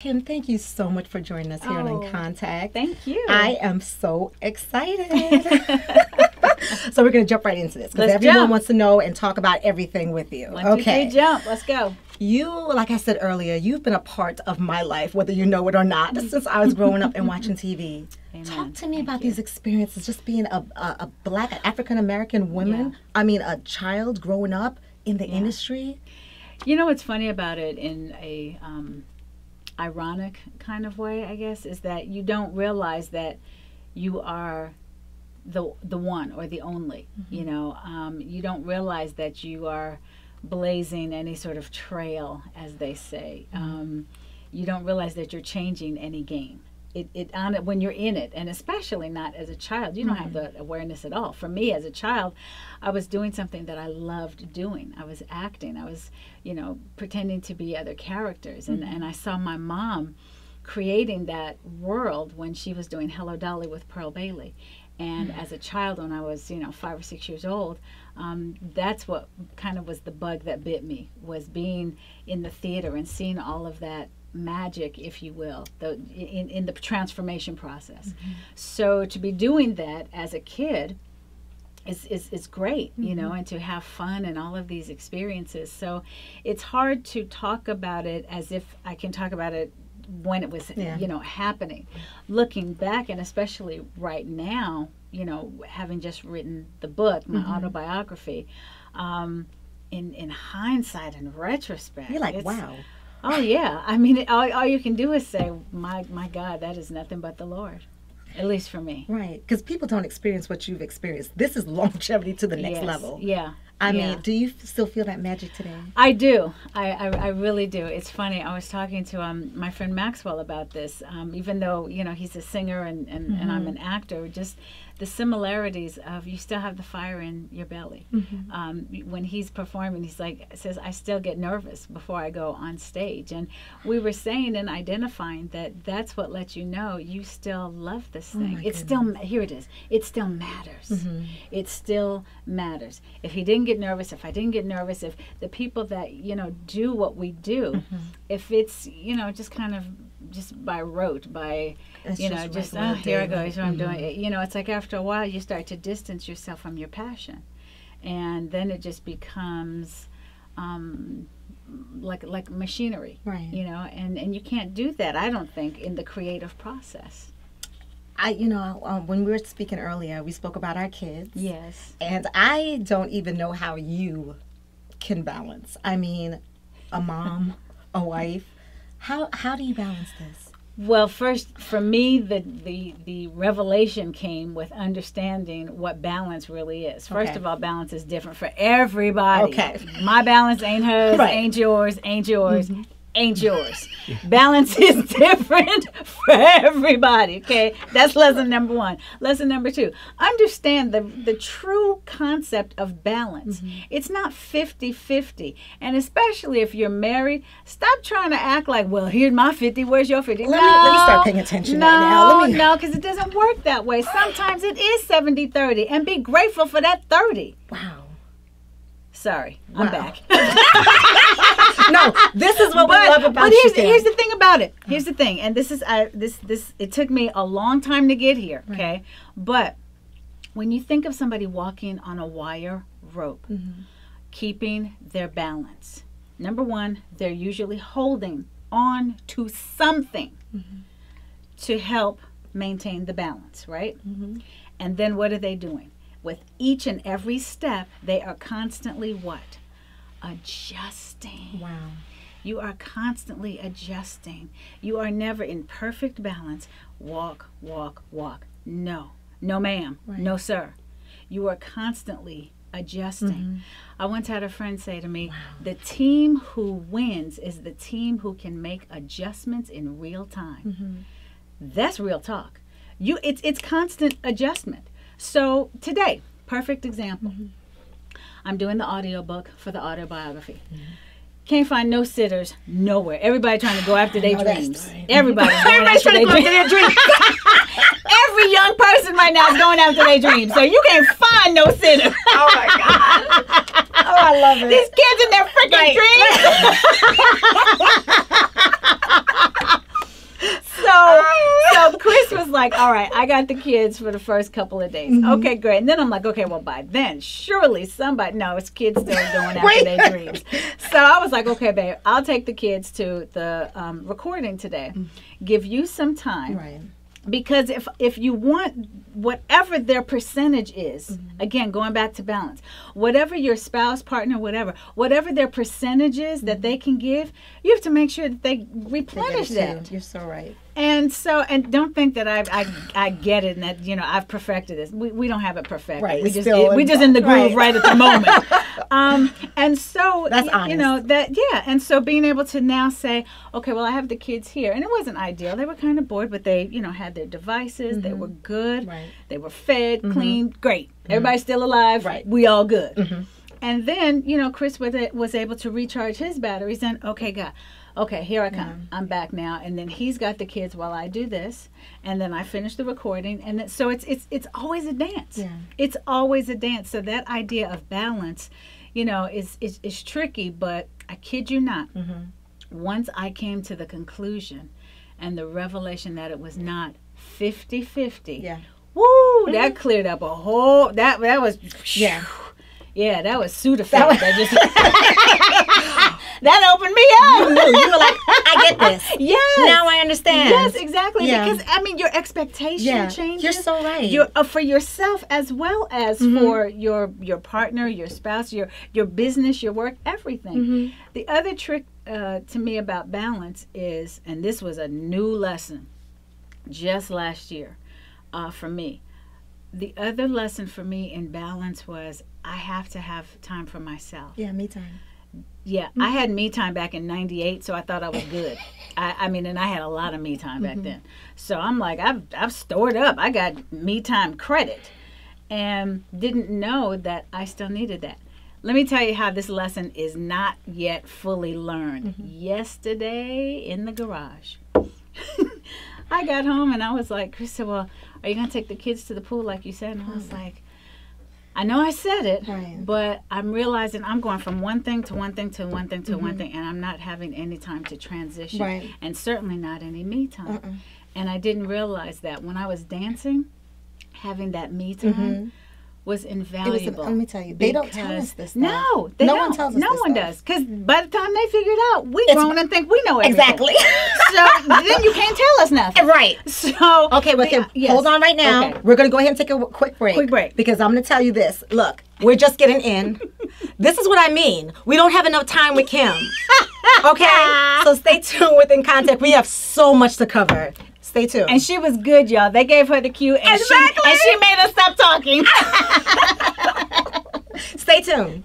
Kim, thank you so much for joining us here on In Contact. Thank you. I am so excited. So we're going to jump right into this because everyone wants to know and talk about everything with you. 1, 2, 3, jump. Let's go. You, like I said earlier, you've been a part of my life, whether you know it or not, since I was growing up and watching TV. Amen. Talk to me about these experiences, just being a Black African-American woman. Yeah. I mean, a child growing up in the industry. You know what's funny about it in a ironic kind of way, I guess, is that you don't realize that you are the one or the only. You know, you don't realize that you are blazing any sort of trail, as they say. You don't realize that you're changing any game. When you're in it, and especially not as a child, you don't have the awareness at all. For me, as a child, I was doing something that I loved doing. I was acting. I was, you know, pretending to be other characters, and I saw my mom creating that world when she was doing Hello Dolly with Pearl Bailey. And as a child, when I was, 5 or 6 years old, that's what kind of was the bug that bit me, was being in the theater and seeing all of that magic, if you will, in the transformation process. So to be doing that as a kid is great, you know, and to have fun and all of these experiences. So it's hard to talk about it as if I can talk about it when it was, happening. Looking back, and especially right now, having just written the book, my autobiography, in hindsight and retrospect, you're like, wow. Oh yeah, I mean, all you can do is say, my God, that is nothing but the Lord. At least for me. Right, because people don't experience what you've experienced. This is longevity to the next level. Yeah. I mean, do you still feel that magic today? I do. I really do. It's funny. I was talking to my friend Maxwell about this. Even though, he's a singer and I'm an actor, just the similarities of you still have the fire in your belly. When he's performing, says, I still get nervous before I go on stage. And we were saying and identifying that that's what lets you know you still love this thing. It still, here it is. It still matters. It still matters. If he didn't get nervous, if I didn't get nervous, if the people that, do what we do, if it's, just kind of just by rote, by, here I go, here's what I'm doing. It's like after a while you start to distance yourself from your passion. And then it just becomes like machinery, right? And you can't do that, I don't think, in the creative process. When we were speaking earlier, we spoke about our kids. Yes. And I don't even know how you can balance. I mean, a mom, a wife. How do you balance this? Well, first, for me, the revelation came with understanding what balance really is. First of all, balance is different for everybody. Okay. My balance ain't hers, ain't yours, ain't yours. Ain't yours. Balance is different for everybody, okay? That's lesson number 1. Lesson number 2, understand the true concept of balance. It's not 50-50. And especially if you're married, stop trying to act like, well, here's my 50, where's your 50? Let me start paying attention right now. No, because it doesn't work that way. Sometimes it is 70-30, and be grateful for that 30. Wow. Sorry, I'm back. No, this is what we love about you. But here's the thing about it. Here's the thing, and this is this. It took me a long time to get here. Okay, but when you think of somebody walking on a wire rope, keeping their balance, number 1, they're usually holding on to something to help maintain the balance, right? And then what are they doing? With each and every step, they are constantly what? Adjusting. Wow. You are constantly adjusting. You are never in perfect balance. Walk, walk, walk. No. No, ma'am. Right. No, sir. You are constantly adjusting. I once had a friend say to me, the team who wins is the team who can make adjustments in real time. That's real talk. It's constant adjustment. So today, perfect example. I'm doing the audiobook for the autobiography. Can't find no sitters nowhere. Everybody trying to go after their dreams. Everybody's going after their dreams. Every young person right now is going after their dreams. So you can't find no sitter. Oh my God. Oh, I love it. These kids in their freaking dreams. like, all right, I got the kids for the first couple of days. Okay, great. And then I'm like, okay, well, by then, surely somebody, no, it's kids still going after their dreams. So I was like, okay, babe, I'll take the kids to the recording today. Give you some time. Right. Because if you want whatever their percentage is, again, going back to balance, whatever your spouse, partner, whatever their percentage is that they can give, you have to make sure that they replenish that. You're so right. And so, and don't think that I get it and that, you know, I've perfected this. We don't have it perfected. Right. We just in the groove right at the moment. And so, that's honest. You know, and so being able to now say, okay, well, I have the kids here. And it wasn't ideal. They were kind of bored, but they, you know, had their devices. They were good. Right. They were fed, clean, great. Everybody's still alive. Right. We all good. And then, you know, Chris was able to recharge his batteries and, okay, God. Okay, here I come. I'm back now, and then he's got the kids while I do this, and then I finish the recording, and then, so it's always a dance. Yeah. It's always a dance. So that idea of balance, you know, is tricky, but I kid you not. Once I came to the conclusion and the revelation that it was not 50-50. Yeah. Woo! That cleared up a whole. That was. Yeah. Yeah, that was Sudafed. That opened me up. You were like, I get this. Yes. Now I understand. Yes, exactly. Yeah. Because, I mean, your expectation changes. You're so right. For yourself as well as for your partner, your spouse, your business, your work, everything. The other trick to me about balance is, and this was a new lesson just last year for me. The other lesson for me in balance was I have to have time for myself. Yeah, me time. Yeah, I had me time back in '98, so I thought I was good. I mean, and I had a lot of me time back then. So I'm like, I've stored up. I got me time credit, and didn't know that I still needed that. Let me tell you how this lesson is not yet fully learned. Yesterday in the garage, I got home and I was like, Chris said, well, are you going to take the kids to the pool like you said? And I was like, I know I said it, but I'm realizing I'm going from one thing to one thing to one thing to one thing, and I'm not having any time to transition, and certainly not any me time. And I didn't realize that when I was dancing, having that me time was invaluable. Let me tell you, they don't tell us this stuff. No, they don't. One tells us no this one stuff. does. Because by the time they figure it out, we grown and think we know everything. Exactly. So then you can't tell us nothing. Right. So okay, well, hold on right now. Okay. We're going to go ahead and take a quick break. Quick break. Because I'm going to tell you this. Look, we're just getting in. This is what I mean. We don't have enough time with Kim. Okay? So stay tuned with In Contact. We have so much to cover. Stay tuned. And she was good, y'all. They gave her the cue, and she made us stop talking. Stay tuned.